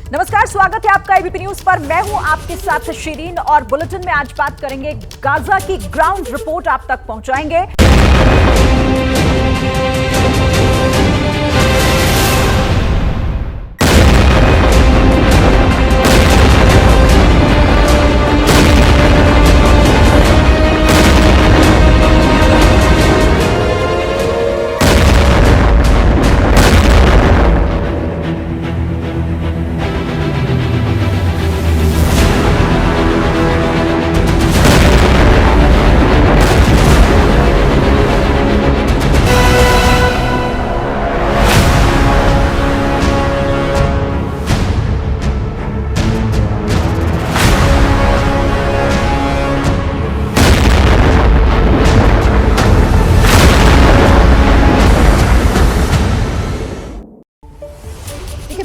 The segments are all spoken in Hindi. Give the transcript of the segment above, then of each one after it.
नमस्कार, स्वागत है आपका एबीपी न्यूज पर। मैं हूं आपके साथ शिरीन और बुलेटिन में आज बात करेंगे गाजा की ग्राउंड रिपोर्ट आप तक पहुंचाएंगे।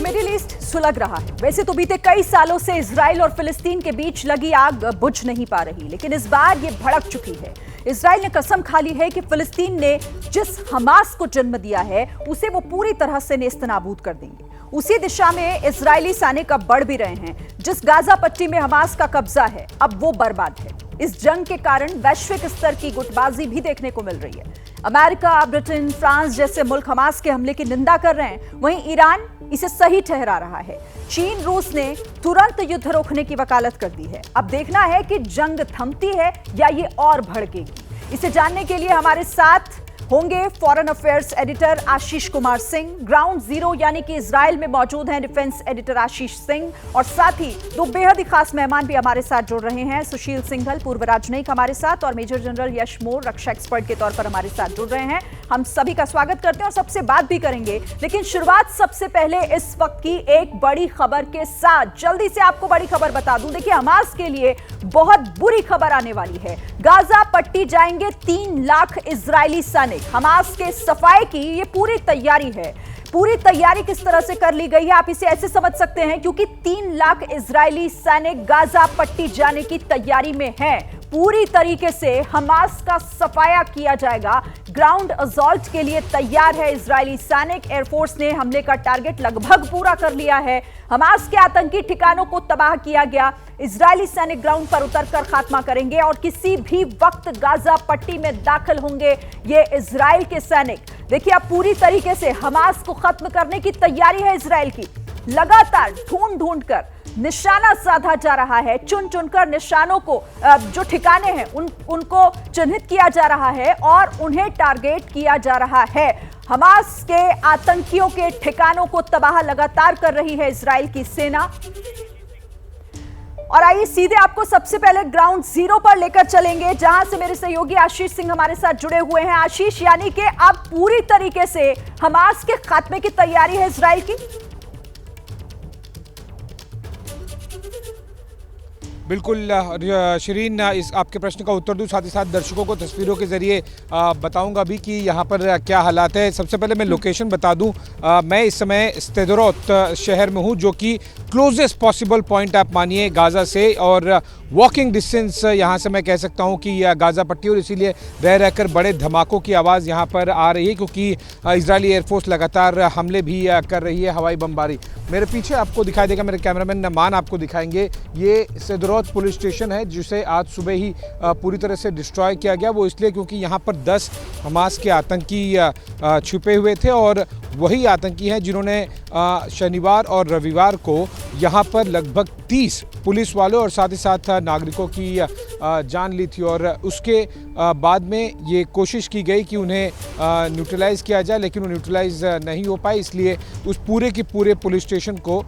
मिडिल ईस्ट सुलग रहा है। वैसे तो बीते कई सालों से इजराइल और फिलिस्तीन के बीच लगी आग बुझ नहीं पा रही, लेकिन इस बार ये भड़क चुकी है। इजराइल ने कसम खा ली है कि फिलिस्तीन ने जिस हमास को जन्म दिया है उसे वो पूरी तरह से नेस्तनाबूद कर देंगे। उसी दिशा में इजरायली सैनिक अब बढ़ भी रहे हैं। जिस गाजा पट्टी में हमास का कब्जा है अब वो बर्बाद है। इस जंग के कारण वैश्विक स्तर की गुटबाजी भी देखने को मिल रही है। अमेरिका, ब्रिटेन, फ्रांस जैसे मुल्क हमास के हमले की निंदा कर रहे हैं, वहीं ईरान इसे सही ठहरा रहा है। चीन, रूस ने तुरंत युद्ध रोकने की वकालत कर दी है। अब देखना है कि जंग थमती है या ये और भड़केगी। इसे जानने के लिए हमारे साथ होंगे foreign affairs editor Ashish Kumar Singh, ground zero यानी कि इजराइल में मौजूद हैं डिफेंस एडिटर आशीष सिंह, और साथ ही दो बेहद ही खास मेहमान भी हमारे साथ जुड़ रहे हैं। सुशील सिंघल, पूर्व राजनयिक हमारे साथ, और मेजर जनरल यश मोर, रक्षा एक्सपर्ट के तौर पर हमारे साथ जुड़ रहे हैं। हम सभी का स्वागत करते हैं और सबसे बात भी करेंगे, लेकिन शुरुआत सबसे पहले इस वक्त की एक बड़ी खबर के साथ। जल्दी से आपको बड़ी खबर बता दूं, देखिए हमास के लिए बहुत बुरी खबर आने वाली है। गाजा पट्टी जाएंगे 3 लाख इजरायली सैनिक। हमास के सफाई की ये पूरी तैयारी है। पूरी तैयारी किस तरह से कर ली गई है आप इसे ऐसे समझ सकते हैं, क्योंकि 3 लाख इजरायली सैनिक गाजा पट्टी जाने की तैयारी में हैं। पूरी तरीके से हमास का सफाया किया जाएगा। ग्राउंड असॉल्ट के लिए तैयार है इजरायली सैनिक। एयरफोर्स ने हमले का टारगेट लगभग पूरा कर लिया है। हमास के आतंकी ठिकानों को तबाह किया गया। इजरायली सैनिक ग्राउंड पर उतरकर खात्मा करेंगे और किसी भी वक्त गाजा पट्टी में दाखिल होंगे ये इजराइल के सैनिक। देखिए अब पूरी तरीके से हमास को खत्म करने की तैयारी है इजराइल की। लगातार ढूंढ कर निशाना साधा जा रहा है। चुन चुनकर निशानों को, जो ठिकाने हैं उनको चिन्हित किया जा रहा है और उन्हें टारगेट किया जा रहा है। हमास के आतंकियों के ठिकानों को तबाह लगातार कर रही है इजराइल की सेना। और आइए सीधे आपको सबसे पहले ग्राउंड जीरो पर लेकर चलेंगे, जहां से मेरे सहयोगी आशीष सिंह हमारे साथ जुड़े हुए हैं। आशीष, यानी कि अब पूरी तरीके से हमास के खात्मे की तैयारी है इजराइल की। बिल्कुल शिरीन, इस आपके प्रश्न का उत्तर दूं, साथ ही साथ दर्शकों को तस्वीरों के जरिए बताऊंगा भी कि यहाँ पर क्या हालात है। सबसे पहले मैं लोकेशन बता दूं, मैं इस समय स्देरोत शहर में हूँ, जो कि क्लोजेस्ट पॉसिबल पॉइंट आप मानिए गाज़ा से, और वॉकिंग डिस्टेंस यहाँ से मैं कह सकता हूँ कि गाज़ा पट्टी, और इसीलिए रह रहकर बड़े धमाकों की आवाज़ यहाँ पर आ रही है, क्योंकि इजरायली एयरफोर्स लगातार हमले भी कर रही है, हवाई बमबारी। मेरे पीछे आपको दिखाई देगा, मेरे कैमरामैन नमान आपको दिखाएंगे, ये स्देरोत पुलिस स्टेशन है, जिसे आज सुबह ही पूरी तरह से डिस्ट्रॉय किया गया। वो इसलिए क्योंकि यहाँ पर 10 हमास के आतंकी छुपे हुए थे, और वही आतंकी हैं जिन्होंने शनिवार और रविवार को यहाँ पर लगभग 30 पुलिस वालों और साथ ही साथ नागरिकों की जान ली थी। और उसके बाद में ये कोशिश की गई कि उन्हें न्यूट्रलाइज़ किया जाए, लेकिन वो न्यूट्रलाइज़ नहीं हो पाए, इसलिए उस पूरे के पूरे पुलिस स्टेशन को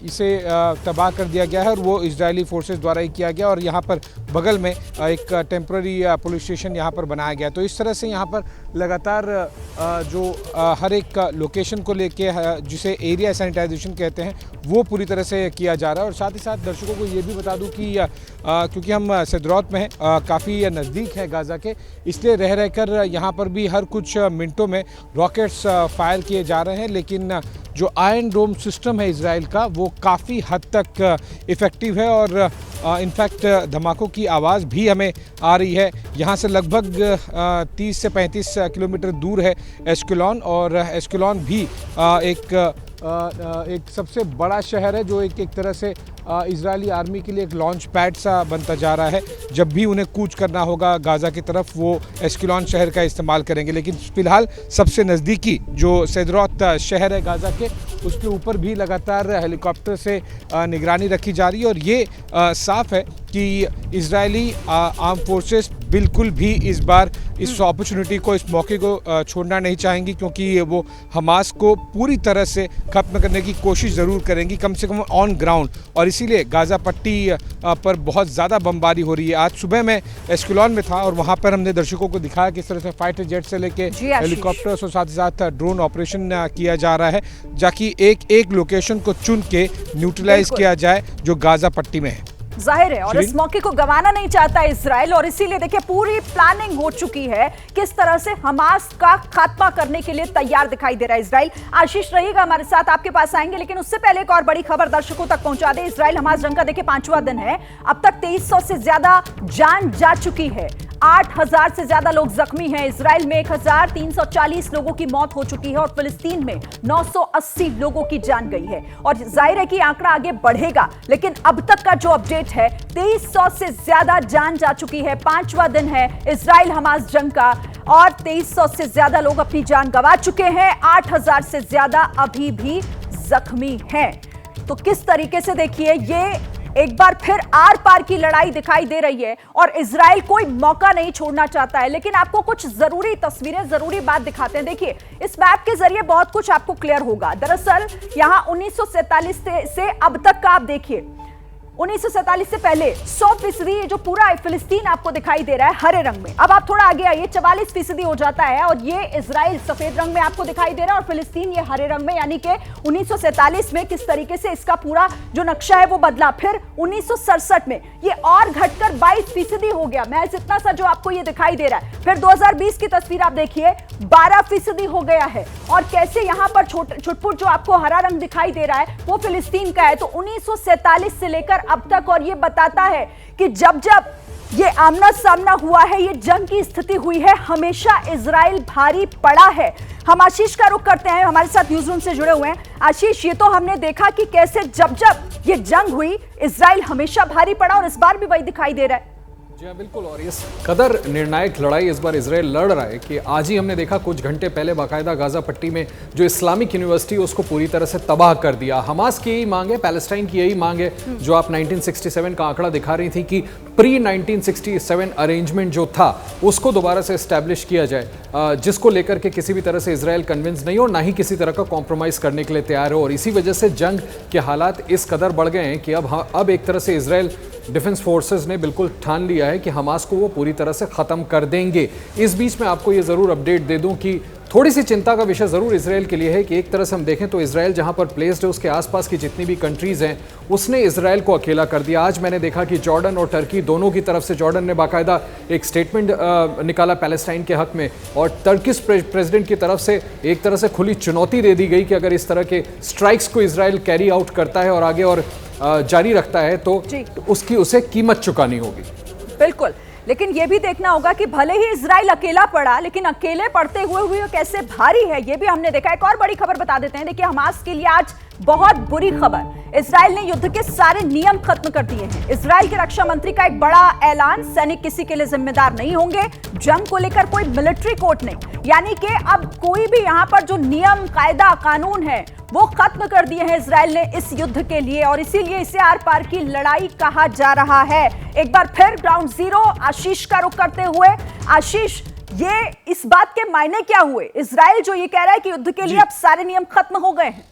इसे तबाह कर दिया गया है, और वो इजरायली फोर्सेस द्वारा ही किया गया। और यहाँ पर बगल में एक टेम्प्रेरी पुलिस स्टेशन यहाँ पर बनाया गया। तो इस तरह से यहाँ पर लगातार जो हर एक लोकेशन को लेके, जिसे एरिया सैनिटाइजेशन कहते हैं, वो पूरी तरह से किया जा रहा है। और साथ ही साथ दर्शकों को ये भी बता दूं कि क्योंकि हम स्देरोत में हैं, काफ़ी नज़दीक है गाज़ा के, इसलिए रह रहकर यहाँ पर भी हर कुछ मिनटों में रॉकेट्स फायर किए जा रहे हैं। लेकिन जो आयरन डोम सिस्टम है इजराइल का, वो काफ़ी हद तक इफ़ेक्टिव है, और इनफैक्ट धमाकों की आवाज़ भी हमें आ रही है। यहाँ से लगभग 30 से 35 किलोमीटर दूर है एश्केलॉन, और एश्केलॉन भी एक एक सबसे बड़ा शहर है जो एक तरह से इजरायली आर्मी के लिए एक लॉन्च पैड सा बनता जा रहा है। जब भी उन्हें कूच करना होगा गाज़ा की तरफ वो एस्कलोन शहर का इस्तेमाल करेंगे। लेकिन फ़िलहाल सबसे नज़दीकी जो सैदरौत शहर है गाज़ा के, उसके ऊपर भी लगातार हेलीकॉप्टर से निगरानी रखी जा रही है। और ये साफ है कि इजरायली आर्म फोर्सेस बिल्कुल भी इस बार इस अपॉर्चुनिटी को, इस मौके को छोड़ना नहीं चाहेंगी, क्योंकि वो हमास को पूरी तरह से ख़त्म करने की कोशिश ज़रूर करेंगी, कम से कम ऑन ग्राउंड। और इसीलिए गाज़ा पट्टी पर बहुत ज़्यादा बमबारी हो रही है। आज सुबह मैं एस्कलोन में था और वहाँ पर हमने दर्शकों को दिखाया किस तरह से फाइटर जेट से लेके हेलीकॉप्टर्स और साथ ही साथ ड्रोन ऑपरेशन किया जा रहा है, जाकि एक लोकेशन को चुन के न्यूट्रलाइज किया जाए जो गाज़ा पट्टी में है। जाहिर है, और इस मौके को गंवाना नहीं चाहता इजराइल, और इसीलिए देखिए पूरी प्लानिंग हो चुकी है किस तरह से हमास का खात्मा करने के लिए तैयार दिखाई दे रहा है इजराइल। आशीष रहिएगा हमारे साथ, आपके पास आएंगे, लेकिन उससे पहले एक और बड़ी खबर दर्शकों तक पहुंचा दे। इजराइल हमास जंग का देखिए 5वां दिन है, अब तक 2300 से ज्यादा जान जा चुकी है, 8000 से ज्यादा लोग जख्मी हैं। इजराइल में 1340 लोगों की मौत हो चुकी है और फिलिस्तीन में 980 लोगों की जान गई है। और जाहिर है कि आंकड़ा आगे बढ़ेगा, लेकिन अब तक का जो अपडेट है 2300 से ज्यादा जान जा चुकी है। 5वां दिन है इजराइल हमास जंग का और 2300 से ज्यादा लोग अपनी जान गंवा चुके हैं, 8000 से ज्यादा अभी भी जख्मी हैं। तो किस तरीके से देखिए ये एक बार फिर आर पार की लड़ाई दिखाई दे रही है और इजराइल कोई मौका नहीं छोड़ना चाहता है। लेकिन आपको कुछ जरूरी तस्वीरें, जरूरी बात दिखाते हैं। देखिए इस मैप के जरिए बहुत कुछ आपको क्लियर होगा। दरअसल यहां 1947 से अब तक का आप देखिए, 1947 से पहले 100% जो पूरा फिलिस्तीन आपको दिखाई दे रहा है हरे रंग में। अब आप थोड़ा आगे आइए, 44% हो जाता है और ये इजराइल सफेद रंग में आपको दिखाई दे रहा है और फिलिस्तीन ये हरे रंग में, यानी कि 1947 में किस तरीके से इसका पूरा जो नक्शा है वो बदला। फिर 1967 में ये और घटकर 22% हो गया, महज इतना सा जो आपको ये दिखाई दे रहा है। फिर 2020 की तस्वीर आप देखिए, 12% हो गया है और कैसे यहां पर छुटपुट जो आपको हरा रंग दिखाई दे रहा है वो फिलिस्तीन का है। तो 1947 से लेकर अब तक, और ये बताता है कि जब जब ये आमना सामना हुआ है, ये जंग की स्थिति हुई है, हमेशा इजराइल भारी पड़ा है। हम आशीष का रुख करते हैं, हमारे साथ न्यूज़ रूम से जुड़े हुए हैं। आशीष, ये तो हमने देखा कि कैसे जब जब ये जंग हुई इजराइल हमेशा भारी पड़ा और इस बार भी वही दिखाई दे रहा है। जी हाँ, बिल्कुल। और इस कदर निर्णायक लड़ाई इस बार इजराइल लड़ रहा है कि आज ही हमने देखा कुछ घंटे पहले बाकायदा गाजा पट्टी में जो इस्लामिक यूनिवर्सिटी उसको पूरी तरह से तबाह कर दिया। हमास की यही मांग है, पैलेस्टाइन की यही मांग है, जो आप 1967 का आंकड़ा दिखा रही थी कि प्री 1967 अरेंजमेंट जो था उसको दोबारा से इस्टेब्लिश किया जाए, जिसको लेकर के किसी भी तरह से इजराइल कन्विंस नहीं हो, ना ही किसी तरह का कॉम्प्रोमाइज करने के लिए तैयार हो। और इसी वजह से जंग के हालात इस कदर बढ़ गए हैं कि अब एक तरह से इजराइल डिफेंस फोर्सेस ने बिल्कुल ठान लिया है कि हमास को वो पूरी तरह से ख़त्म कर देंगे। इस बीच में आपको ये ज़रूर अपडेट दे दूं कि थोड़ी सी चिंता का विषय ज़रूर इजराइल के लिए है कि एक तरह से हम देखें तो इजराइल जहां पर प्लेस्ड है उसके आसपास की जितनी भी कंट्रीज़ हैं उसने इजराइल को अकेला कर दिया। आज मैंने देखा कि जॉर्डन और टर्की दोनों की तरफ से, जॉर्डन ने बाकायदा एक स्टेटमेंट निकाला पैलेस्टाइन के हक में और टर्किश प्रेसिडेंट की तरफ से एक तरह से खुली चुनौती दे दी गई कि अगर इस तरह के स्ट्राइक्स को इजराइल कैरी आउट करता है और आगे और जारी रखता है तो उसे कीमत चुकानी होगी। बिल्कुल, लेकिन यह भी देखना होगा कि भले ही इजराइल अकेला पड़ा, लेकिन अकेले पड़ते हुए कैसे भारी है ये भी हमने देखा। एक और बड़ी खबर बता देते हैं। देखिए हमास के लिए आज बहुत बुरी खबर, इजराइल ने युद्ध के सारे नियम खत्म कर दिए हैं। इजराइल के रक्षा मंत्री का एक बड़ा ऐलान, सैनिक किसी के लिए जिम्मेदार नहीं होंगे, जंग को लेकर कोई मिलिट्री कोर्ट नहीं, यानी कि अब कोई भी यहाँ पर जो नियम कायदा कानून है वो खत्म कर दिए हैं इजराइल ने इस युद्ध के लिए, और इसीलिए इसे आर पार की लड़ाई कहा जा रहा है। एक बार फिर ग्राउंड जीरो आशीष का रुख करते हुए, आशीष ये इस बात के मायने क्या हुए? इजराइल जो ये कह रहा है कि युद्ध के लिए अब सारे नियम खत्म हो गए हैं।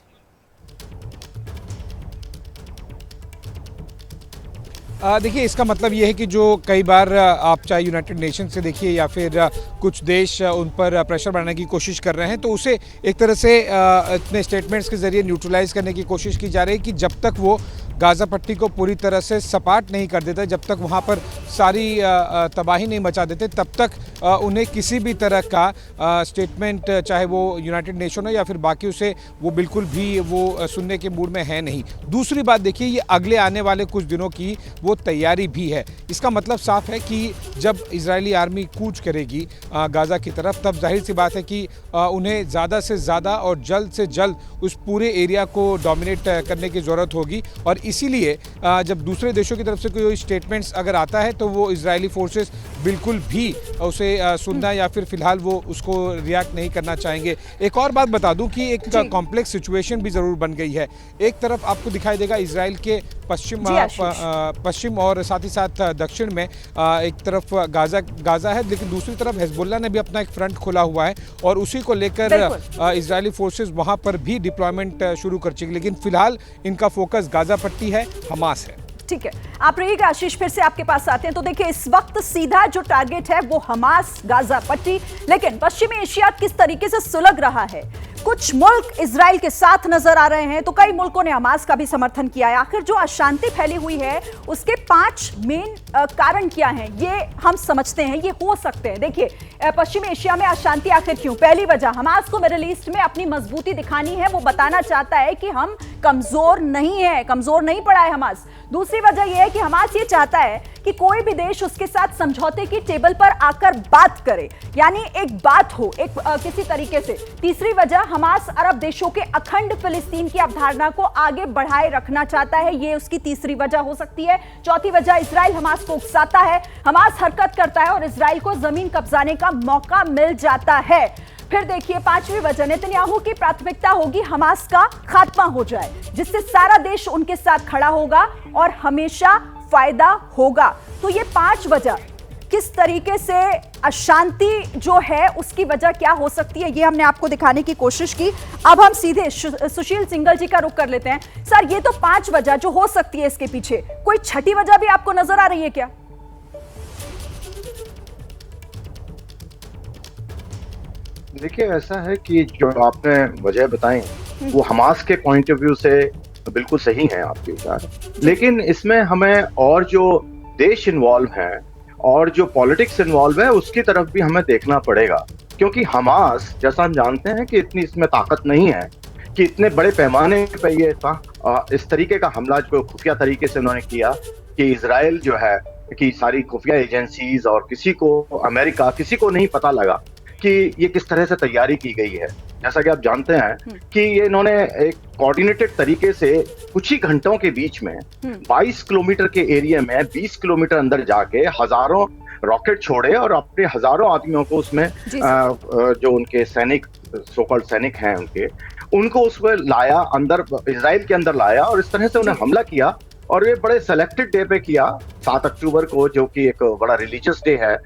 देखिए इसका मतलब ये है कि जो कई बार आप चाहे यूनाइटेड नेशन से देखिए या फिर कुछ देश उन पर प्रेशर बनाने की कोशिश कर रहे हैं, तो उसे एक तरह से इतने स्टेटमेंट्स के ज़रिए न्यूट्रलाइज करने की कोशिश की जा रही है कि जब तक वो गाज़ा पट्टी को पूरी तरह से सपाट नहीं कर देते, जब तक वहाँ पर सारी तबाही नहीं मचा देते, तब तक उन्हें किसी भी तरह का स्टेटमेंट, चाहे वो यूनाइटेड नेशन हो या फिर बाकी, उसे वो बिल्कुल भी वो सुनने के मूड में है नहीं। दूसरी बात देखिए, ये अगले आने वाले कुछ दिनों की वो तैयारी भी है। इसका मतलब साफ है कि जब इजरायली आर्मी कूच करेगी गाज़ा की तरफ, तब जाहिर सी बात है कि उन्हें ज़्यादा से ज़्यादा और जल्द से जल्द उस पूरे एरिया को डोमिनेट करने की ज़रूरत होगी। और इसीलिए जब दूसरे देशों की तरफ से कोई स्टेटमेंट्स अगर आता है तो वो इजरायली फोर्सेस बिल्कुल भी उसे सुनना या फिर फिलहाल वो उसको रिएक्ट नहीं करना चाहेंगे। एक और बात बता दूं कि एक कॉम्प्लेक्स सिचुएशन भी ज़रूर बन गई है। एक तरफ आपको दिखाई देगा इजराइल के पश्चिम और साथ ही साथ दक्षिण में एक तरफ गाज़ा है, लेकिन दूसरी तरफ हिजबुल्लाह ने भी अपना एक फ्रंट खोला हुआ है और उसी को लेकर इजरायली फोर्सेस वहां पर भी डिप्लॉयमेंट शुरू कर चुकी। लेकिन फिलहाल इनका फोकस गाज़ा पट्टी है, हमास है। ठीक है, आप रहिएगा आशीष, फिर से आपके पास आते हैं। तो देखिए, इस वक्त सीधा जो टारगेट है वो हमास, गाज़ा पट्टी, लेकिन पश्चिमी एशिया किस तरीके से सुलग रहा है। कुछ मुल्क इजराइल के साथ नजर आ रहे हैं तो कई मुल्कों ने हमास का भी समर्थन किया है। आखिर जो अशांति फैली हुई है उसके 5 मेन कारण क्या हैं, ये हम समझते हैं, ये हो सकते हैं। देखिए, पश्चिमी एशिया में अशांति आखिर क्यों? पहली वजह, हमास को मिडिल ईस्ट में अपनी मजबूती दिखानी है। वो बताना चाहता है कि हम कमजोर नहीं है, कमजोर नहीं पड़ा है हमास। दूसरी वजह यह है कि हमास ये चाहता है कि कोई भी देश उसके साथ समझौते की टेबल पर आकर बात करे, यानी एक बात हो एक किसी तरीके से। तीसरी वजह, हमास अरब देशों के अखंड फिलिस्तीन की अवधारणा को आगे बढ़ाए रखना चाहता है, ये उसकी तीसरी वजह हो सकती है। चौथी वजह, इजराइल हमास को उकसाता है, हमास हरकत करता है और इजराइल को जमीन कब्जाने का मौका मिल जाता है। फिर देखिए, 5वीं वजह, नेतन्याहू की प्राथमिकता होगी हमास का खात्मा हो जाए, जिससे सारा देश उनके साथ खड़ा होगा और हमेशा फायदा होगा। तो ये 5 वजह, किस तरीके से अशांति जो है उसकी वजह क्या हो सकती है, ये हमने आपको दिखाने की कोशिश की। अब हम सीधे सुशील सिंघल जी का रुख कर लेते हैं। सर, ये तो 5 वजह जो हो सकती है इसके पीछे, कोई छठी वजह भी आपको नजर आ रही है क्या? देखिए, ऐसा है कि जो आपने वजह बताई वो हमास के पॉइंट ऑफ व्यू से बिल्कुल सही है आपके विचार, लेकिन इसमें हमें और जो देश इन्वॉल्व हैं और जो पॉलिटिक्स इन्वॉल्व है उसकी तरफ भी हमें देखना पड़ेगा। क्योंकि हमास, जैसा हम जानते हैं कि इतनी इसमें ताकत नहीं है कि इतने बड़े पैमाने पे ये इस तरीके का हमला जो खुफिया तरीके से उन्होंने किया कि इजराइल जो है कि सारी खुफिया एजेंसीज और किसी को, अमेरिका, किसी को नहीं पता लगा कि ये किस तरह से तैयारी की गई है। जैसा कि आप जानते हैं कि ये इन्होंने एक कोऑर्डिनेटेड तरीके से कुछ ही घंटों के बीच में 22 किलोमीटर के एरिया में 20 किलोमीटर अंदर जाके हजारों रॉकेट छोड़े और अपने हजारों आदमियों को उसमें जो उनके सैनिक, सोकॉल्ड सैनिक हैं उनको उसमें लाया, अंदर इजराइल के अंदर लाया और इस तरह से उन्हें हमला किया। और ये बड़े सेलेक्टेड डे पे किया, 7 अक्टूबर को, जो कि एक बड़ा रिलीजियस डे है,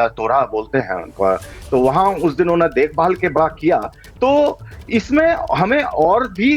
तोरा बोलते हैं उनको। तो वहां उस दिन उन्होंने देखभाल के बाद किया। तो इसमें हमें और भी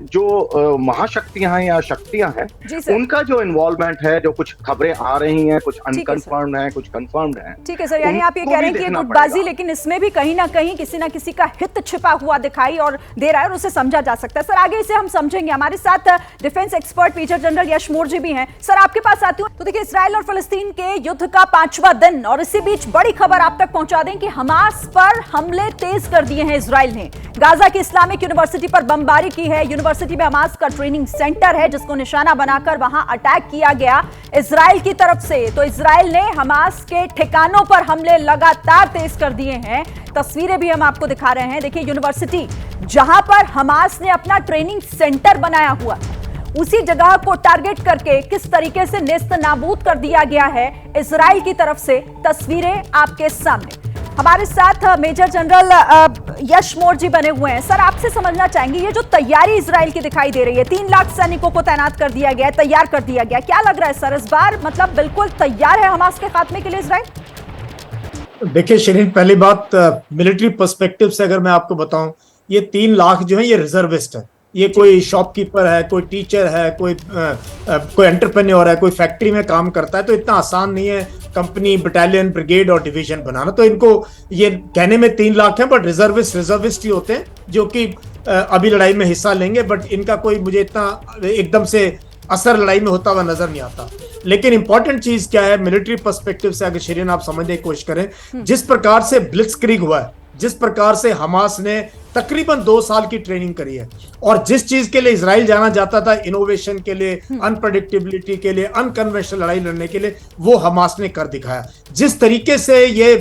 जो महाशक्तियां हैं या शक्तियां हैं उनका जो इन्वॉल्वमेंट है, जो कुछ खबरें आ रही हैं, कुछ अनकन्फर्म्ड हैं, कुछ कंफर्म्ड हैं। ठीक है सर, यानी आप ये कह रहे हैं कि ये गुटबाजी, लेकिन इसमें भी कहीं ना कहीं किसी ना किसी का हित छिपा हुआ दिखाई और दे रहा है और उसे समझा जा सकता है। सर, आगे इसे हम समझेंगे। हमारे साथ डिफेंस एक्सपर्ट मेजर जनरल यश मोर जी भी हैं। सर, आपके पास आती हूं। तो देखिए, इजराइल और फिलिस्तीन के युद्ध का 5वां दिन और इसी बीच बड़ी खबर आप तक पहुंचा दें कि हमास पर हमले तेज कर दिए हैं इजराइल ने। गाजा की इस्लामिक यूनिवर्सिटी पर बमबारी की है। यूनिवर्सिटी में हमास का ट्रेनिंग सेंटर है जिसको निशाना बनाकर वहां अटैक किया गया इजराइल की तरफ से। तो इजराइल ने हमास के ठिकानों पर हमले लगातार तेज कर दिए हैं। तस्वीरें भी हम आपको दिखा रहे हैं। देखिए, यूनिवर्सिटी जहां पर हमास ने अपना ट्रेनिंग सेंटर बनाया हुआ, उसी जगह को टारगेट करके किस तरीके से नेस्त नाबूद कर दिया गया है इजराइल की तरफ से। तस्वीरें आपके सामने। हमारे साथ मेजर जनरल यश मोर जी बने हुए हैं। सर, आपसे समझना चाहेंगे, ये जो तैयारी इजराइल की दिखाई दे रही है, 3 लाख सैनिकों को तैनात कर दिया गया है, तैयार कर दिया गया, क्या लग रहा है सर, इस बार मतलब बिल्कुल तैयार है हमास के खात्मे के लिए इजराइल? देखिए शिरीन, पहली बात मिलिट्री पर्सपेक्टिव से अगर मैं आपको बताऊं, ये 3 लाख जो है ये रिजर्विस्ट है, ये कोई शॉपकीपर है, कोई टीचर है, कोई एंटरप्रेन्योर है, कोई फैक्ट्री में काम करता है, तो इतना आसान नहीं है कंपनी, बटालियन, ब्रिगेड और डिवीजन बनाना। तो इनको ये कहने में 3 लाख है, बट रिजर्विस्ट ही होते हैं जो कि अभी लड़ाई में हिस्सा लेंगे, बट इनका कोई मुझे इतना एकदम से असर लड़ाई में होता हुआ नजर नहीं आता। लेकिन इंपॉर्टेंट चीज क्या है मिलिट्री पर्सपेक्टिव से, अगर शिरीन आप समझने की कोशिश करें, जिस प्रकार से ब्लिट्जक्रीग हुआ है, जिस प्रकार से हमास ने तकरीबन 2 साल की ट्रेनिंग करी है, और जिस चीज के लिए इजराइल जाना जाता था, इनोवेशन के लिए, अनप्रेडिक्टेबिलिटी के लिए, अनकन्वेंशनल लड़ाई लड़ने के लिए, वो हमास ने कर दिखाया। जिस तरीके से ये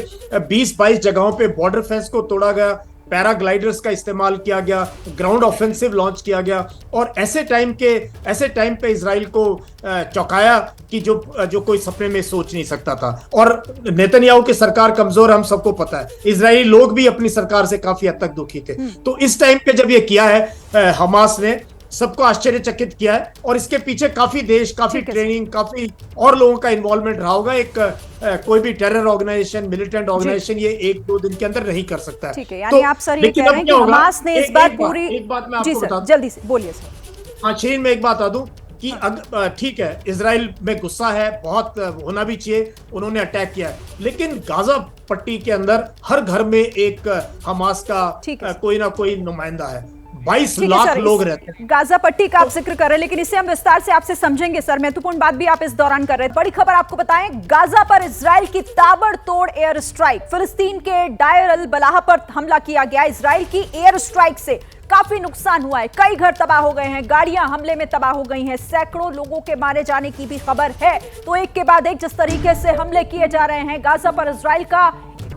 20-22 जगहों पे बॉर्डर फेंस को तोड़ा गया, पैराग्लाइडर्स का इस्तेमाल किया गया, ग्राउंड ऑफेंसिव लॉन्च किया गया, और ऐसे टाइम पे इजराइल को चौंकाया कि जो कोई सपने में सोच नहीं सकता था। और नेतन्याहू की सरकार कमजोर, हम सबको पता है, इजरायली लोग भी अपनी सरकार से काफी हद तक दुखी थे। तो इस टाइम पे जब ये किया है हमास ने, सबको आश्चर्यचकित किया है, और इसके पीछे काफी देश, काफी ट्रेनिंग, काफी और लोगों का इन्वॉल्वमेंट रहा होगा। एक कोई भी टेरर ऑर्गेनाइजेशन, मिलिटेंट ऑर्गेनाइजेशन ये 1-2 दिन के अंदर नहीं कर सकता है। ठीक है, यानी आप सर ये कह रहे हैं कि हमास ने इस बार पूरी, एक बात मैं आपको बता दूं, जल्दी से बोलिए सर। हाँ शिरीन, मैं एक बात बता दूं कि ठीक है, इजराइल में गुस्सा है, बहुत होना भी चाहिए, उन्होंने अटैक किया है, लेकिन गाजा पट्टी के अंदर हर घर में एक हमास का कोई ना कोई नुमाइंदा है। 22 लाख लोग रहते हैं। गाजा पट्टी का आप जिक्र कर रहे हैं, लेकिन इसे हम विस्तार से आपसे समझेंगे सर। महत्वपूर्ण बात भी आप इस दौरान कर रहे हैं। बड़ी खबर आपको बताएं, गाजा पर इजराइल की ताबड़तोड़ एयर स्ट्राइक। फिलिस्तीन के डायर अल बलाह पर हमला किया गया। इजराइल की एयर स्ट्राइक से काफी नुकसान हुआ है, कई घर तबाह हो गए हैं, गाड़ियां हमले में तबाह हो गई हैं, सैकड़ों लोगों के मारे जाने की भी खबर है। तो एक के बाद एक जिस तरीके से हमले किए जा रहे हैं, गाजा पर इजराइल का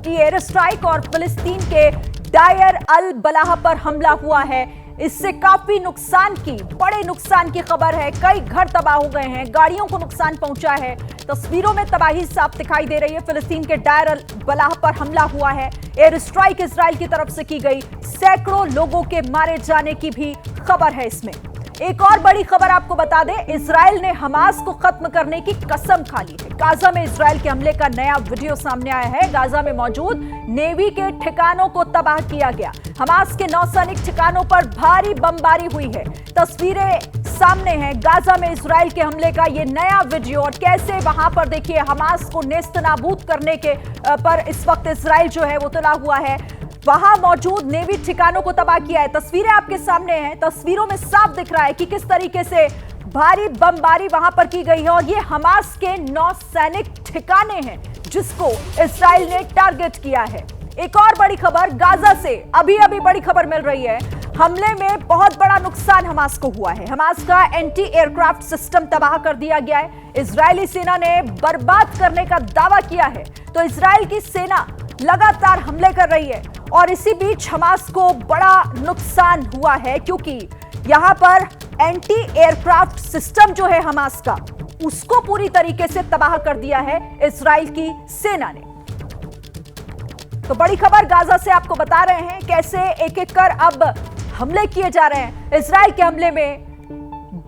एयर स्ट्राइक और फिलिस्तीन के डायर अल बलाह पर हमला हुआ है, इससे काफी नुकसान की, बड़े नुकसान की खबर है। कई घर तबाह हो गए हैं, गाड़ियों को नुकसान पहुंचा है। तस्वीरों में तबाही साफ दिखाई दे रही है। फिलिस्तीन के डायर अल बलाह पर हमला हुआ है, एयर स्ट्राइक इजराइल की तरफ से की गई, सैकड़ों लोगों के मारे जाने की भी खबर है इसमें। एक और बड़ी खबर आपको बता दें, इजराइल ने हमास को खत्म करने की कसम खा ली है। गाजा में इजराइल के हमले का नया वीडियो सामने आया है। गाजा में मौजूद नेवी के ठिकानों को तबाह किया गया। हमास के नौसैनिक ठिकानों पर भारी बमबारी हुई है। तस्वीरें सामने हैं गाजा में इजराइल के हमले का ये नया वीडियो, और कैसे वहां पर देखिए हमास को नेस्तनाबूद करने के पर इस वक्त इजराइल जो है वो तुला हुआ है। वहां मौजूद नेवी ठिकानों को तबाह किया है। तस्वीरें आपके सामने हैं, तस्वीरों में साफ दिख रहा है कि किस तरीके से भारी बमबारी वहां पर की गई है, और ये हमास के नौसैनिक ठिकाने हैं जिसको इजराइल ने टारगेट किया है। एक और बड़ी खबर गाजा से अभी बड़ी खबर मिल रही है। हमले में बहुत बड़ा नुकसान हमास को हुआ है। हमास का एंटी एयरक्राफ्ट सिस्टम तबाह कर दिया गया है। इजरायली सेना ने बर्बाद करने का दावा किया है। तो इजराइल की सेना लगातार हमले कर रही है, और इसी बीच हमास को बड़ा नुकसान हुआ है, क्योंकि यहां पर एंटी एयरक्राफ्ट सिस्टम जो है हमास का, उसको पूरी तरीके से तबाह कर दिया है इजराइल की सेना ने। तो बड़ी खबर गाजा से आपको बता रहे हैं कैसे एक एक कर अब हमले किए जा रहे हैं। इजराइल के हमले में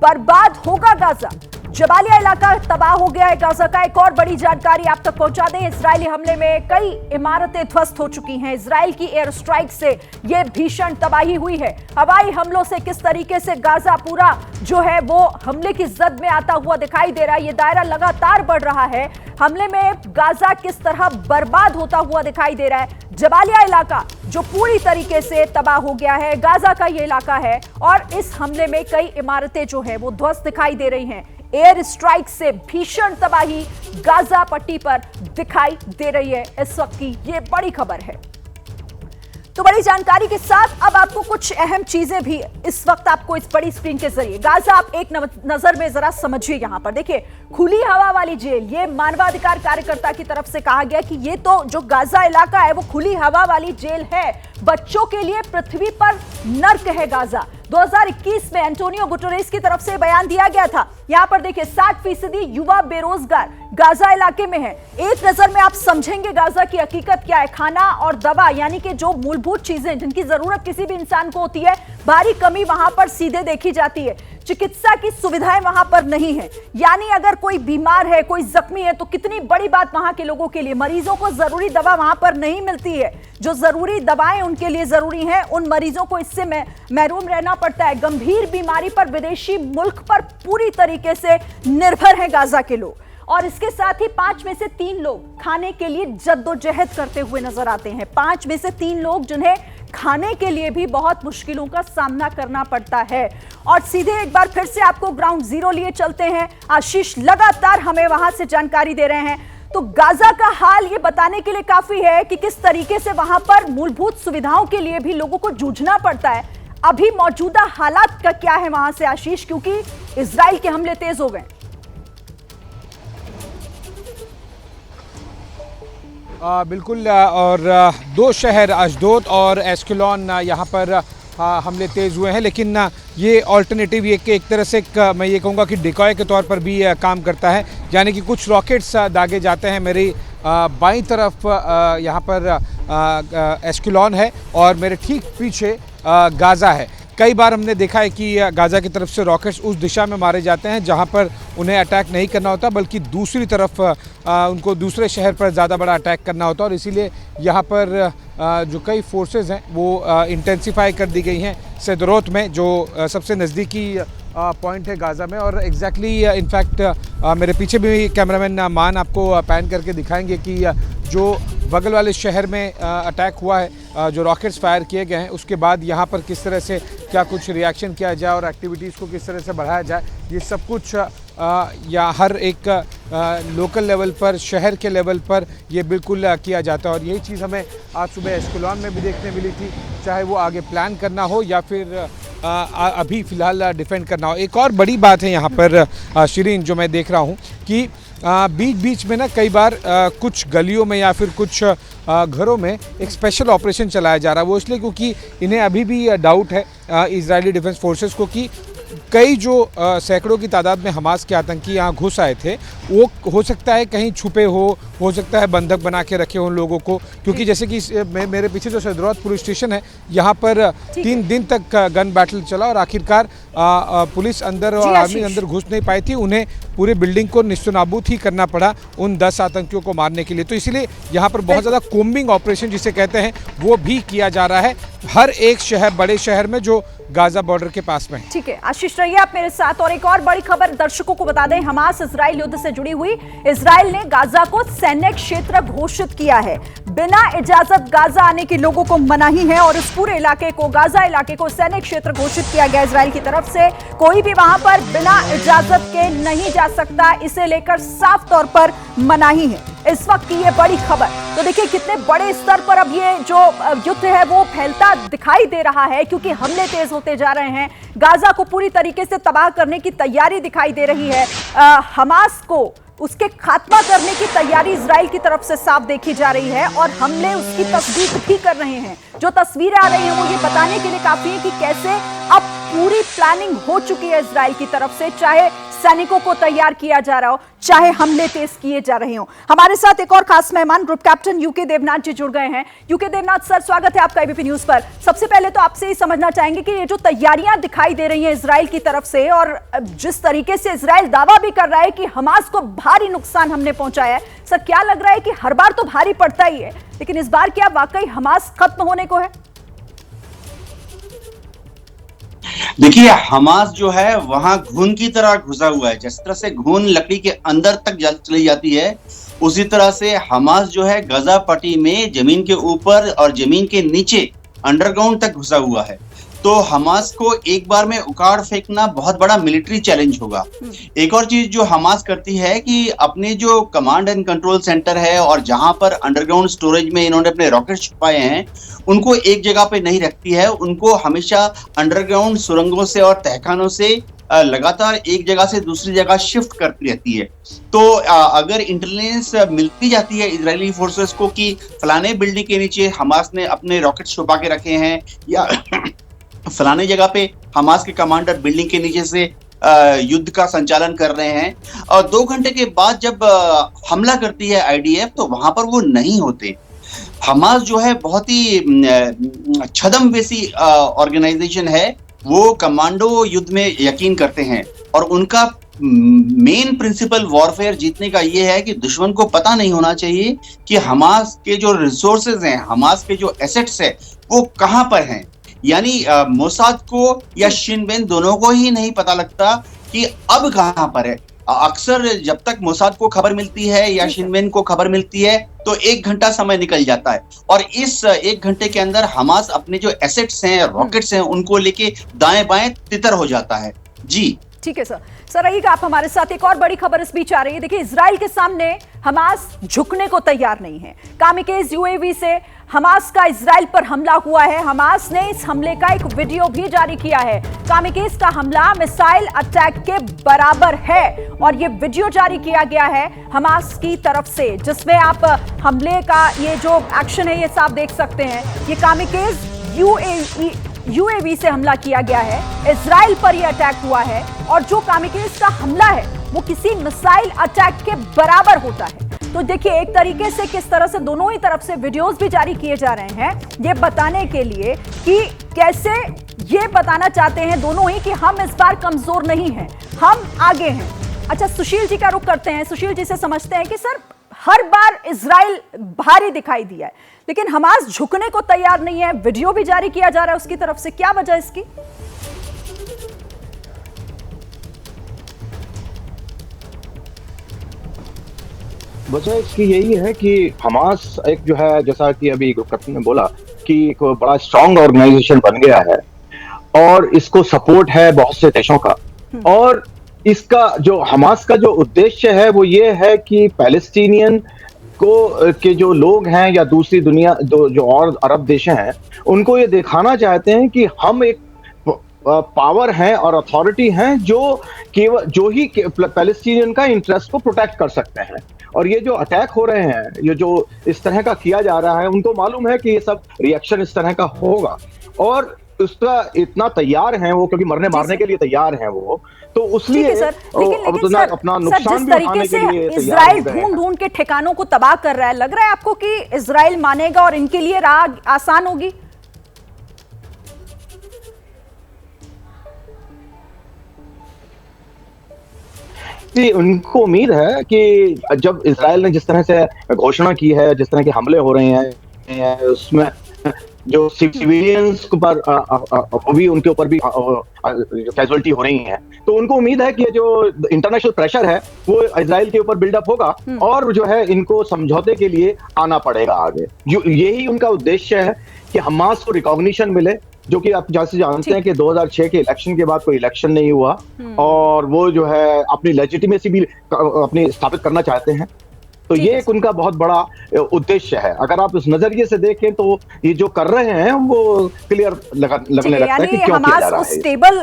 बर्बाद होगा गाजा, जबालिया इलाका तबाह हो गया है गाजा का। एक और बड़ी जानकारी आप तक पहुंचा दें, इजरायली हमले में कई इमारतें ध्वस्त हो चुकी हैं। इजराइल की एयर स्ट्राइक से यह भीषण तबाही हुई है। हवाई हमलों से किस तरीके से गाजा पूरा जो है वो हमले की जद में आता हुआ दिखाई दे रहा है। ये दायरा लगातार बढ़ रहा है। हमले में गाजा किस तरह बर्बाद होता हुआ दिखाई दे रहा है। जबालिया इलाका जो पूरी तरीके से तबाह हो गया है, गाजा का ये इलाका है, और इस हमले में कई इमारतें जो है वो ध्वस्त दिखाई दे रही हैं। एयर स्ट्राइक से भीषण तबाही गाजा पट्टी पर दिखाई दे रही है। इस वक्त की ये बड़ी खबर है। तो बड़ी जानकारी के साथ अब आपको कुछ अहम चीजें भी इस वक्त आपको इस बड़ी स्क्रीन के जरिए गाजा आप एक नजर में जरा समझिए। यहां पर देखिए खुली हवा वाली जेल, ये मानवाधिकार कार्यकर्ता की तरफ से कहा गया कि ये तो जो गाजा इलाका है वो खुली हवा वाली जेल है। बच्चों के लिए पृथ्वी पर नर्क है गाजा। 2021 में एंटोनियो गुटेरेस की तरफ से बयान दिया गया था। यहां पर देखिए 60% युवा बेरोजगार गाजा इलाके में है। एक नजर में आप समझेंगे गाजा की हकीकत क्या है। खाना और दवा यानी कि जो मूलभूत चीजें जिनकी जरूरत किसी भी इंसान को होती है, भारी कमी वहां पर सीधे देखी जाती है। चिकित्सा की सुविधाएं वहां पर नहीं है। यानी अगर कोई बीमार है, कोई जख्मी है, तो कितनी बड़ी बात वहां के लोगों के लिए। मरीजों को जरूरी दवा वहां पर नहीं मिलती है, जो जरूरी दवाएं उनके लिए जरूरी हैं, उन मरीजों को इससे महरूम रहना पड़ता है। गंभीर बीमारी पर विदेशी मुल्क पर पूरी तरीके से निर्भर है गाजा के लोग। और इसके साथ ही 5 में से 3 लोग खाने के लिए जद्दोजहद करते हुए नजर आते हैं। 5 में से 3 लोग जिन्हें खाने के लिए भी बहुत मुश्किलों का सामना करना पड़ता है। और सीधे एक बार फिर से आपको ग्राउंड जीरो लिए चलते हैं। आशीष लगातार हमें वहां से जानकारी दे रहे हैं। तो गाजा का हाल ये बताने के लिए काफी है कि किस तरीके से वहां पर मूलभूत सुविधाओं के लिए भी लोगों को जूझना पड़ता है। अभी मौजूदा हालात का क्या है वहां से आशीष, क्योंकि इजराइल के हमले तेज हो गए। बिल्कुल, और 2 शहर अशदोद और एस्कलोन यहाँ पर हमले तेज़ हुए हैं, लेकिन ये ऑल्टरनेटिव ये एक तरह से मैं ये कहूँगा कि डिकॉय के तौर पर भी काम करता है। यानी कि कुछ रॉकेट्स दागे जाते हैं। मेरी बाईं तरफ यहाँ पर एस्कलोन है और मेरे ठीक पीछे गाज़ा है। कई बार हमने देखा है कि गाज़ा की तरफ से रॉकेट्स उस दिशा में मारे जाते हैं जहां पर उन्हें अटैक नहीं करना होता, बल्कि दूसरी तरफ उनको दूसरे शहर पर ज़्यादा बड़ा अटैक करना होता है। और इसीलिए यहां पर जो कई फोर्सेस हैं वो इंटेंसिफाई कर दी गई हैं सदरोत में, जो सबसे नज़दीकी पॉइंट है गाज़ा में। और एग्जैक्टली इनफैक्ट मेरे पीछे भी कैमरामैन मान आपको पैन करके दिखाएंगे कि जो बगल वाले शहर में अटैक हुआ है, जो रॉकेट्स फायर किए गए हैं, उसके बाद यहाँ पर किस तरह से क्या कुछ रिएक्शन किया जाए और एक्टिविटीज़ को किस तरह से बढ़ाया जाए, ये सब कुछ या हर एक लोकल लेवल पर, शहर के लेवल पर ये बिल्कुल किया जाता है। और यही चीज़ हमें आज सुबह एस्कलोन में भी देखने मिली थी, चाहे वो आगे प्लान करना हो या फिर अभी फ़िलहाल डिफेंड करना हो। एक और बड़ी बात है यहाँ पर शिरीन, जो मैं देख रहा हूँ कि बीच बीच में ना कई बार कुछ गलियों में या फिर कुछ घरों में एक स्पेशल ऑपरेशन चलाया जा रहा है। वो इसलिए क्योंकि इन्हें अभी भी डाउट है इजरायली डिफेंस फोर्सेस को कि कई जो सैकड़ों की तादाद में हमास के आतंकी यहाँ घुस आए थे, वो हो सकता है कहीं छुपे हो सकता है बंधक बना के रखे उन लोगों को। क्योंकि जैसे कि मेरे पीछे जो सदरौत पुलिस स्टेशन है, यहाँ पर 3 दिन तक गन बैटल चला और आखिरकार पुलिस अंदर और आर्मी अंदर घुस नहीं पाई थी। उन्हें पूरे बिल्डिंग को निस्तानाबूद ही करना पड़ा उन 10 आतंकियों को मारने के लिए। तो इसलिए यहाँ पर बहुत ज़्यादा कोम्बिंग ऑपरेशन जिसे कहते हैं वो भी किया जा रहा है हर एक शहर, बड़े शहर में जो गाजा बॉर्डर के पास में है। ठीक है आशीष, रहिए आप मेरे साथ। और एक और बड़ी खबर दर्शकों को बता दें, हमास इजराइल युद्ध से जुड़ी हुई। इजराइल ने गाजा को सैन्य क्षेत्र घोषित किया है। बिना इजाजत गाजा आने के लोगों को मनाही है और इस पूरे इलाके को, गाजा इलाके को सैन्य क्षेत्र घोषित किया गया इजराइल की तरफ से। कोई भी वहां पर बिना इजाजत के नहीं जा सकता, इसे लेकर साफ तौर पर मनाही है इस वक्त की ये बड़ी खबर। तो देखिए कितने बड़े स्तर पर अब ये जो युद्ध है वो फैलता दिखाई दे रहा है, क्योंकि हमले तेज होते जा रहे हैं। गाजा को पूरी तरीके से तबाह करने की तैयारी दिखाई दे रही है। हमास को उसके खात्मा करने की तैयारी इजराइल की तरफ से साफ देखी जा रही है और हमले उसकी तस्दीक भी कर रहे हैं। जो तस्वीरें आ रही हैं वो ये बताने के लिए काफी है कि कैसे अब पूरी प्लानिंग हो चुकी है इजराइल की तरफ से, चाहे सैनिकों को तैयार किया जा रहा हो, चाहे हमले तेज किए जा रहे हो। हमारे साथ एक और खास मेहमान ग्रुप कैप्टन यूके देवनाथ जी जुड़ गए हैं। यूके देवनाथ सर, स्वागत है आपका एबीपी न्यूज पर। सबसे पहले तो आपसे ही समझना चाहेंगे कि ये जो तैयारियां दिखाई दे रही हैं इजराइल की तरफ से, और जिस तरीके से इजराइल दावा भी कर रहा है कि हमास को भारी नुकसान हमने पहुंचाया है, सर क्या लग रहा है कि हर बार तो भारी पड़ता ही है, लेकिन इस बार क्या वाकई हमास खत्म होने को है? देखिए, हमास जो है वहां घुन की तरह घुसा हुआ है। जिस तरह से घुन लकड़ी के अंदर तक चली जाती है, उसी तरह से हमास जो है गाजा पट्टी में जमीन के ऊपर और जमीन के नीचे अंडरग्राउंड तक घुसा हुआ है। तो हमास को एक बार में उखाड़ फेंकना बहुत बड़ा मिलिट्री चैलेंज होगा। एक और चीज जो हमास करती है कि अपने जो कमांड एंड कंट्रोल सेंटर है और जहां पर अंडरग्राउंड स्टोरेज में इन्होंने अपने रॉकेट छुपाए हैं, उनको एक जगह पे नहीं रखती है। उनको हमेशा अंडरग्राउंड सुरंगों से और तहखानों से लगातार एक जगह से दूसरी जगह शिफ्ट करती रहती है। तो अगर इंटेलिजेंस मिलती जाती है इजरायली फोर्सेस को कि फलाने बिल्डिंग के नीचे हमास ने अपने रॉकेट छुपा के रखे हैं, या फलाने जगह पे हमास के कमांडर बिल्डिंग के नीचे से युद्ध का संचालन कर रहे हैं, और 2 घंटे के बाद जब हमला करती है आईडीएफ, तो वहां पर वो नहीं होते। हमास जो है बहुत ही छदम वैसी ऑर्गेनाइजेशन है वो कमांडो युद्ध में यकीन करते हैं और उनका मेन प्रिंसिपल वॉरफेयर जीतने का ये है कि दुश्मन को पता नहीं होना चाहिए कि हमास के जो रिसोर्सेज हैं, हमास के जो एसेट्स है वो कहां पर हैं। यानी मोसाद को या शिन बेन दोनों को ही नहीं पता लगता कि अब कहां पर है। अक्सर जब तक मोसाद को खबर मिलती है या शिन बेन को खबर मिलती है तो 1 घंटा समय निकल जाता है और इस 1 घंटे के अंदर हमास अपने जो एसेट्स हैं, रॉकेट्स हैं, उनको लेके दाएं बाएं तितर हो जाता है। जी ठीक है सर रहीगा आप हमारे साथ। एक और बड़ी खबर इस बीच आ रही है। देखिए, इजराइल के सामने हमास झुकने को तैयार नहीं है। कामिकेज यूएवी से हमास का इजराइल पर हमला हुआ है। हमास ने इस हमले का एक वीडियो भी जारी किया है। कामिकेज का हमला मिसाइल अटैक के बराबर है और ये वीडियो जारी किया गया है हमास की तरफ से, जिसमें आप हमले का ये जो एक्शन है ये साफ देख सकते हैं। ये कामिकेज यूएवी से हमला किया गया है, इजराइल पर यह अटैक हुआ है और जो कामिकेज का हमला है वो किसी मिसाइल अटैक के बराबर होता है। तो देखिए, एक तरीके से किस तरह से दोनों ही तरफ से वीडियोस भी जारी किए जा रहे हैं, ये बताने के लिए कि कैसे ये बताना चाहते हैं दोनों ही कि हम इस बार कमजोर नहीं हैं, हम आगे हैं। अच्छा, सुशील जी का रुख करते हैं। सुशील जी से समझते हैं कि सर, हर बार इजराइल भारी दिखाई दिया है लेकिन हमास झुकने को तैयार नहीं है, वीडियो भी जारी किया जा रहा है उसकी तरफ से, क्या वजह इसकी? वजह इसकी यही है कि हमास एक जो है, जैसा कि अभी कैप्टन ने बोला कि एक बड़ा स्ट्रांग ऑर्गेनाइजेशन बन गया है और इसको सपोर्ट है बहुत से देशों का। और इसका जो हमास का जो उद्देश्य है वो ये है कि पैलेस्टीनियन को के जो लोग हैं या दूसरी दुनिया जो और अरब देश हैं उनको ये दिखाना चाहते हैं कि हम एक पावर हैं और अथॉरिटी हैं जो ही पैलेस्टीनियन का इंटरेस्ट को प्रोटेक्ट कर सकते हैं। और ये जो अटैक हो रहे हैं, ये जो इस तरह का किया जा रहा है, उनको मालूम है कि ये सब रिएक्शन इस तरह का होगा और उसका इतना तैयार हैं वो, क्योंकि मारने के लिए तैयार हैं वो। तो उसलिए सर, लेकिन अपना नुकसान जिस तरीके से इजराइल ढूंढ के ठिकानों को तबाह कर रहा है, लग रहा है आपको कि इजराइल मानेगा और इनके लिए राह आसान होगी? जी, उनको उम्मीद है कि जब इजराइल ने जिस तरह से घोषणा की है, जिस तरह के हमले हो रहे हैं उसमें जो सिविलियंस पर वो भी उनके ऊपर भी कैजुअलिटी हो रही है, तो उनको उम्मीद है कि जो इंटरनेशनल प्रेशर है वो इजराइल के ऊपर बिल्डअप होगा और जो है इनको समझौते के लिए आना पड़ेगा आगे। यही उनका उद्देश्य है कि हमास को रिकॉग्निशन मिले, जो कि आप जैसे जानते हैं कि 2006 के इलेक्शन के बाद कोई इलेक्शन नहीं हुआ और वो जो है अपनी लेजिटिमेसी भी अपनी स्थापित करना चाहते हैं। तो ये एक उनका बहुत बड़ा उद्देश्य है। अगर आप उस नजरिए से देखें तो ये जो कर रहे हैं वो क्लियर लगने लगता है कि क्यों किया जा रहा है। उस टेबल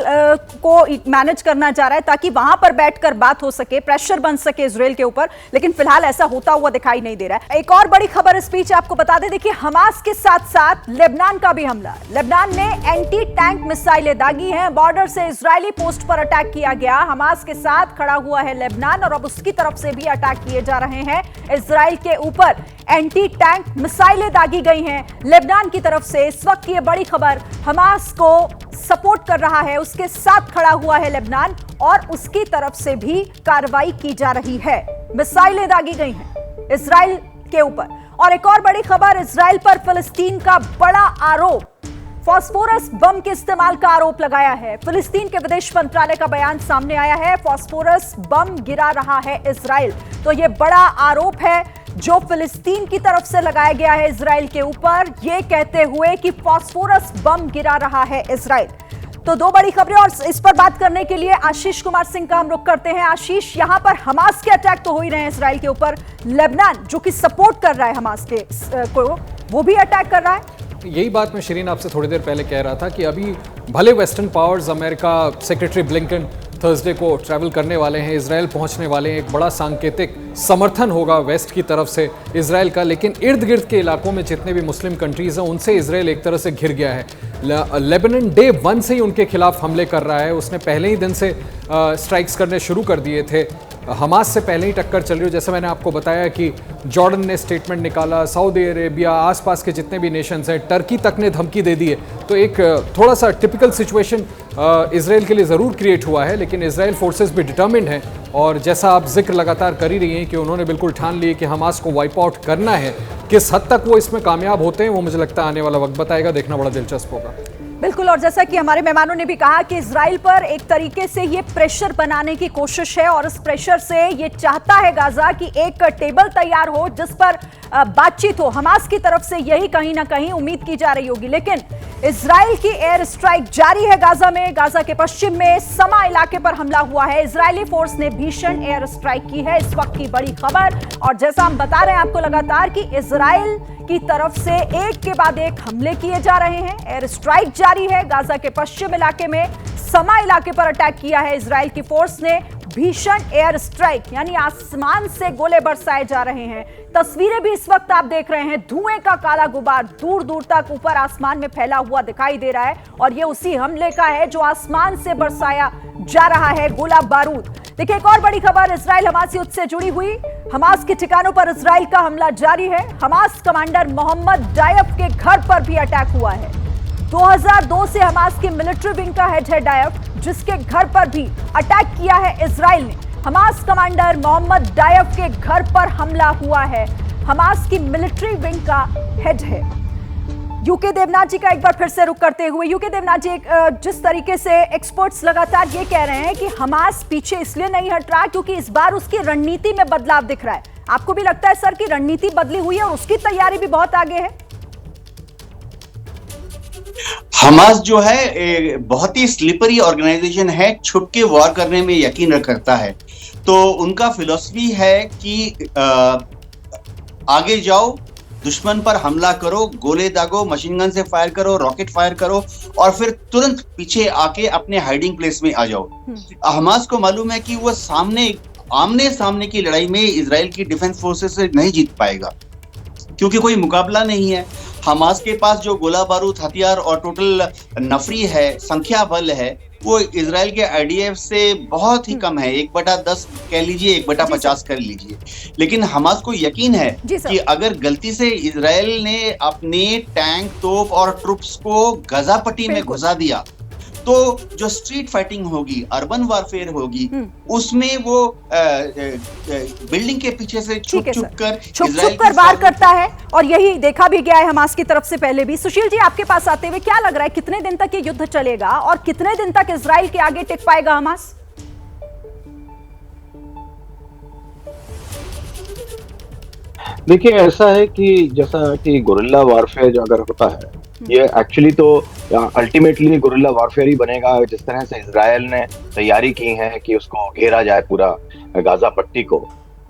को मैनेज करना चाह रहा है ताकि वहां पर बैठकर बात हो सके, प्रेशर बन सके इजराइल के ऊपर, लेकिन फिलहाल ऐसा होता हुआ दिखाई नहीं दे रहा है। एक और बड़ी खबर इस बीच आपको बता दें, देखिए, हमास के साथ साथ लेबनान का भी हमला। लेबनान ने एंटी टैंक मिसाइलें दागी हैं, बॉर्डर से इजरायली पोस्ट पर अटैक किया गया। हमास के साथ खड़ा हुआ है लेबनान और अब उसकी तरफ से भी अटैक किए जा रहे हैं। इजराइल के ऊपर एंटी टैंक मिसाइलें दागी गई हैं लेबनान की तरफ से। इस वक्त ये बड़ी खबर, हमास को सपोर्ट कर रहा है, उसके साथ खड़ा हुआ है लेबनान और उसकी तरफ से भी कार्रवाई की जा रही है। मिसाइलें दागी गई हैं इजराइल के ऊपर। और एक और बड़ी खबर, इजराइल पर फिलिस्तीन का बड़ा आरोप, फास्फोरस बम के इस्तेमाल का आरोप लगाया है। फिलिस्तीन के विदेश मंत्रालय का बयान सामने आया है, फास्फोरस बम गिरा रहा है इजराइल। तो यह बड़ा आरोप है जो फिलिस्तीन की तरफ से लगाया गया है इजराइल के ऊपर, यह कहते हुए कि फास्फोरस बम गिरा रहा है इजराइल। तो दो बड़ी खबरें और इस पर बात करने के लिए आशीष कुमार सिंह का हम रुख करते हैं। आशीष, यहां पर हमास के अटैक तो हो ही रहे हैं इजराइल के ऊपर, लेबनान जो कि सपोर्ट कर रहा है हमास के को, वो भी अटैक कर रहा है। यही बात मैं शिरीन आपसे थोड़ी देर पहले कह रहा था कि अभी भले western powers, America secretary Blinken Thursday को ट्रैवल करने वाले हैं, इजराइल पहुंचने वाले हैं, एक बड़ा सांकेतिक समर्थन होगा वेस्ट की तरफ से इजराइल का, लेकिन इर्द गिर्द के इलाकों में जितने भी मुस्लिम कंट्रीज हैं उनसे इजराइल एक तरह से घिर गया है। लेबनान डे 1 से ही उनके खिलाफ हमले कर रहा है, उसने पहले ही दिन से स्ट्राइक्स करने शुरू कर दिए थे। हमास से पहले ही टक्कर चल रही हो। जैसे मैंने आपको बताया कि जॉर्डन ने स्टेटमेंट निकाला, सऊदी अरेबिया, आसपास के जितने भी नेशंस हैं, टर्की तक ने धमकी दे दी है। तो एक थोड़ा सा टिपिकल सिचुएशन इजराइल के लिए ज़रूर क्रिएट हुआ है, लेकिन इजराइल फोर्सेस भी डिटर्मिन्ड हैं। और जैसा आप जिक्र लगातार कर ही रही हैं कि उन्होंने बिल्कुल ठान ली कि हमास को वाइप आउट करना है। किस हद तक वो इसमें कामयाब होते हैं वो मुझे लगता है आने वाला वक्त बताएगा, देखना बड़ा दिलचस्प होगा। बिल्कुल, और जैसा कि हमारे मेहमानों ने भी कहा कि इजराइल पर एक तरीके से ये प्रेशर बनाने की कोशिश है और इस प्रेशर से ये चाहता है गाजा कि एक टेबल तैयार हो जिस पर बातचीत हो। हमास की तरफ से यही कहीं ना कहीं उम्मीद की जा रही होगी, लेकिन इजराइल की एयर स्ट्राइक जारी है गाजा में। गाजा के पश्चिम में समा इलाके पर हमला हुआ है। इजरायली फोर्स ने भीषण एयर स्ट्राइक की है, इस वक्त की बड़ी खबर। और जैसा हम बता रहे हैं आपको लगातार कि इजराइल की तरफ से एक के बाद एक हमले किए जा रहे हैं। एयर स्ट्राइक जारी है। गाजा के पश्चिम इलाके में समा इलाके पर अटैक किया है इजराइल की फोर्स ने। भीषण एयर स्ट्राइक यानी आसमान से गोले बरसाए जा रहे हैं। तस्वीरें भी इस वक्त आप देख रहे हैं, धुएं का काला गुबार दूर दूर तक ऊपर आसमान में फैला हुआ दिखाई दे रहा है और ये उसी हमले का है जो आसमान से बरसाया जा रहा है गोला बारूद। देखिए, एक और बड़ी खबर इजराइल हमास युद्ध से जुड़ी हुई। हमास के ठिकानों पर इजराइल का हमला जारी है। हमास कमांडर मोहम्मद डायफ के घर पर भी अटैक हुआ है। 2002 से हमास के मिलिट्री विंग का हेड है डायफ, जिसके घर पर भी अटैक किया है इजराइल ने। हमास कमांडर मोहम्मद डायफ के घर पर हमला हुआ है। हमास की मिलिट्री विंग का हेड है। यूके देवनाथ जी का एक बार फिर से रुख करते हुए, यूके देवनाथ जी, जिस तरीके से एक्सपर्ट्स लगातार ये कह रहे हैं कि हमास पीछे इसलिए नहीं हट रहा क्योंकि इस बार उसकी रणनीति में बदलाव दिख रहा है, आपको भी लगता है सर कि रणनीति बदली हुई है और उसकी तैयारी भी बहुत आगे है? हमास जो है बहुत ही स्लिपरी ऑर्गेनाइजेशन है, छुप के वॉर करने में यकीन करता है। तो उनका फिलॉसफी है कि आगे जाओ, दुश्मन पर हमला करो, गोले दागो, मशीन गन से फायर करो, रॉकेट फायर करो और फिर तुरंत पीछे आके अपने हाइडिंग प्लेस में आ जाओ। हमास को मालूम है कि वो आमने सामने की लड़ाई में इजराइल की डिफेंस फोर्सेस से नहीं जीत पाएगा क्योंकि कोई मुकाबला नहीं है। हमास के पास जो गोला बारूद, हथियार और टोटल नफरी है, संख्या बल है, वो इजराइल के आईडीएफ से बहुत ही कम है। 1/10 कह लीजिए, 1/50 कर लीजिए। लेकिन हमास को यकीन है कि अगर गलती से इजराइल ने अपने टैंक, तोप और ट्रुप्स को गजा पट्टी में घुसा दिया तो जो स्ट्रीट फाइटिंग होगी, अर्बन वारफेयर होगी, उसमें वो बिल्डिंग के पीछे से छुप कर वार करता है और यही देखा भी गया है हमास की तरफ से पहले भी। सुशील जी, आपके पास आते हुए क्या लग रहा है, कितने दिन तक ये युद्ध चलेगा और कितने दिन तक इजराइल के आगे टिक पाएगा हमास? देखिए, ऐसा है कि जैसा कि गुरिल्ला वारफेयर जो अगर होता है, ये एक्चुअली तो अल्टीमेटली गुरिल्ला वारफेयर ही बनेगा। जिस तरह से इजराइल ने तैयारी की है कि उसको घेरा जाए पूरा गाजा पट्टी को,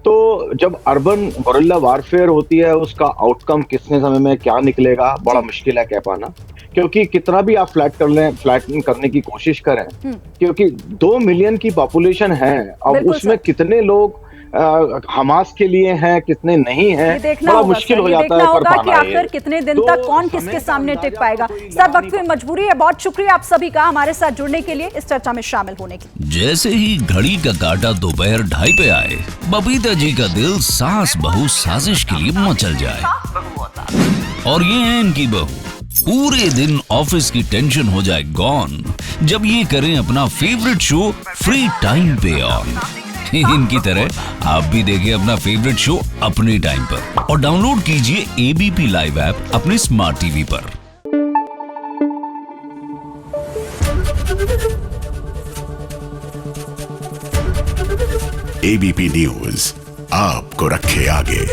तो जब अर्बन गुरिल्ला वारफेयर होती है उसका आउटकम कितने समय में क्या निकलेगा बड़ा मुश्किल है कह पाना, क्योंकि कितना भी आप फ्लैटन करने की कोशिश करें, क्योंकि 2 मिलियन की पॉपुलेशन है। अब उसमें कितने लोग हमास के लिए हैं, कितने नहीं हैं, बड़ा मुश्किल हो जाता है कर पाना। आखिर कितने दिन तक कौन किसके सामने टिक पाएगा? सर, वक्त में मजबूरी है। बहुत शुक्रिया आप सभी का हमारे साथ जुड़ने के लिए, इस चर्चा में शामिल होने के लिए। जैसे ही घड़ी का काटा दोपहर 2:30 पे आए, बबीता जी का दिल सास बहू साजिश के लिए मचल जाए। और ये है इनकी बहू, पूरे दिन ऑफिस की टेंशन हो जाए गॉन जब ये करें अपना फेवरेट शो फ्री टाइम पे ऑन। इनकी तरह आप भी देखिए अपना फेवरेट शो अपने टाइम पर और डाउनलोड कीजिए एबीपी लाइव ऐप अपने स्मार्ट टीवी पर। एबीपी न्यूज आपको रखे आगे।